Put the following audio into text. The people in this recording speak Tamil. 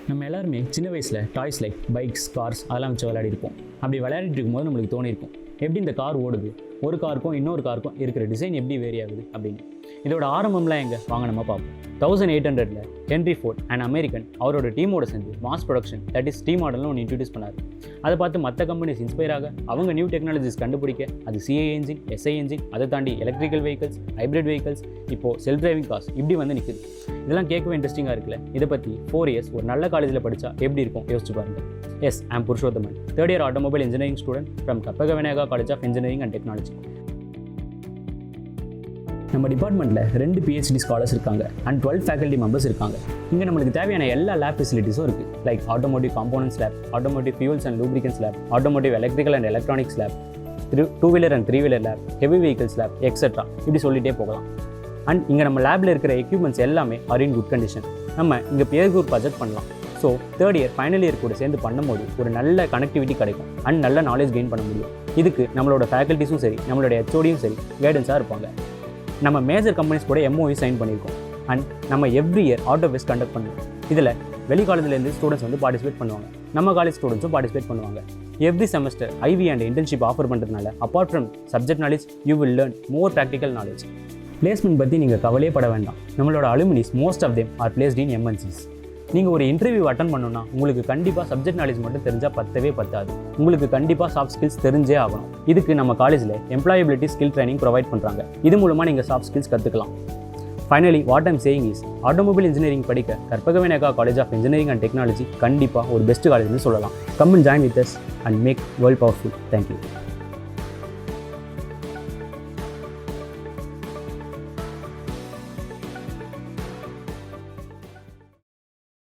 நம்ம எல்லாருமே சின்ன வயசில் டாய்ஸ் லைக் பைக்ஸ், கார்ஸ் அதெல்லாம் வச்சு விளையாடிருப்போம். அப்படி விளையாடிட்டு இருக்கும்போது நம்மளுக்கு தோணியிருக்கும், எப்படி இந்த கார் ஓடுது, ஒரு காருக்கும் இன்னொரு காருக்கும் இருக்கிற டிசைன் எப்படி வேரி ஆகுது அப்படின்னு. இதோட ஆரம்பம்லாம் எங்கே வாங்க நம்ம பார்ப்போம். 1800 ஹென்ரி ஃபோர்ட் அண்ட் அமெரிக்கன் அவரோட டீமோட சேர்ந்து mass production, that is T model ஒன்று இன்ட்ரடியூஸ் பண்ணார். அதை பார்த்து மற்ற கம்பெனிஸ் இன்ஸ்பயர் ஆக அவங்க நியூ டெக்னாலஜிஸ் கண்டுபிடிக்க அது சிஐ என்ஜின், எஸ்ஐ என்ஜின், அதை தாண்டி எலக்ட்ரிக்கல் வெஹிக்கல்ஸ், ஹைப்ரிட் வெஹிக்கல்ஸ், இப்போது செல்ஃப் டிரைவிங் கார்ஸ் இப்படி வந்து நிற்குது. இதெல்லாம் கேட்கவே இன்ட்ரெஸ்டிங்காக இருக்குல்ல. இதை பற்றி 4 years ஒரு நல்ல காலேஜில் படித்தா எப்படி இருக்கும் யோசிச்சு பாருங்க. Yes, I'm Purushothaman, 3rd year automobile engineering student from Karpagavinayaka college of engineering and technology. நம்ம டிபார்ட்மெண்ட்டில் 2 PhD ஸ்காலர்ஸ் இருக்காங்க அண்ட் 12 ஃபேக்கல்ட்டி மெம்பர்ஸ் இருக்காங்க. இங்கே நம்மளுக்கு தேவையான எல்லா லேப் ஃபெசிலிட்டிஸும் இருக்குது. Like automotive components lab, automotive fuels and lubricants lab, automotive electrical and electronics lab, 2-wheeler and 3-wheeler lab, heavy vehicles lab, etcetera இப்படி சொல்லிகிட்டே போகலாம். அண்ட் இங்கே நம்ம லேபில் இருக்கிற எக்யூப்மெண்ட்ஸ் எல்லாமே ஆர் இன் குட் கண்டிஷன். நம்ம இங்கே பியர் குரூப் ப்ராஜெக்ட் பண்ணலாம். So 3rd year final year கூட சேர்ந்து பண்ணும்போது ஒரு நல்ல கனெக்டிவிட்டி கிடைக்கும் அண்ட் நல்ல நாலேஜ் கெயின் பண்ண முடியும். இதுக்கு நம்மளோட ஃபேக்கல்ட்டிஸும் சரி, நம்மளோட HODயும் சரி கைடன்ஸாக இருப்பாங்க. நம்ம மேஜர் கம்பெனிஸ் கூட MOU சைன் பண்ணியிருக்கோம். அண்ட் நம்ம every year auto fest conduct பண்ணுவோம். இதில் வெளி காலேஜ்லேருந்து ஸ்டூடெண்ட்ஸ் வந்து பார்ட்டிசிபேட் பண்ணுவாங்க, நம்ம காலேஜ் ஸ்டூடெண்ட்ஸும் பார்ட்டிசிபேட் பண்ணுவாங்க. Every semester IV and internship offer பண்ணுறதுனால apart from subject knowledge you will learn more practical knowledge. Placement பற்றி நீங்கள் கவலையே பட வேண்டாம். நம்மளோட alumni most of them are placed in MNCs. நீங்கள் ஒரு இன்டர்வியூ அட்டன் பண்ணணும்னா உங்களுக்கு கண்டிப்பாக சப்ஜெக்ட் நாலேஜ் மட்டும் தெரிஞ்சால் பத்தாது. உங்களுக்கு கண்டிப்பாக சாஃப்ட் ஸ்கில்ஸ் தெரிஞ்சே ஆகணும். இதுக்கு நம்ம காலேஜில் எம்ப்ளாயபிலிட்டி ஸ்கில் ட்ரைனிங் ப்ரொவைட் பண்ணுறாங்க. இது மூலமாக நீங்கள் சாஃப்ட் ஸ்கில்ஸ் கற்றுக்கலாம். Finally what I'm saying is, automobile engineering படிக்க Karpagavinayaka college of engineering and technology கண்டிப்பாக ஒரு பெஸ்ட் காலேஜ்னு சொல்லலாம். Come and join with us and make world powerful. Thank you.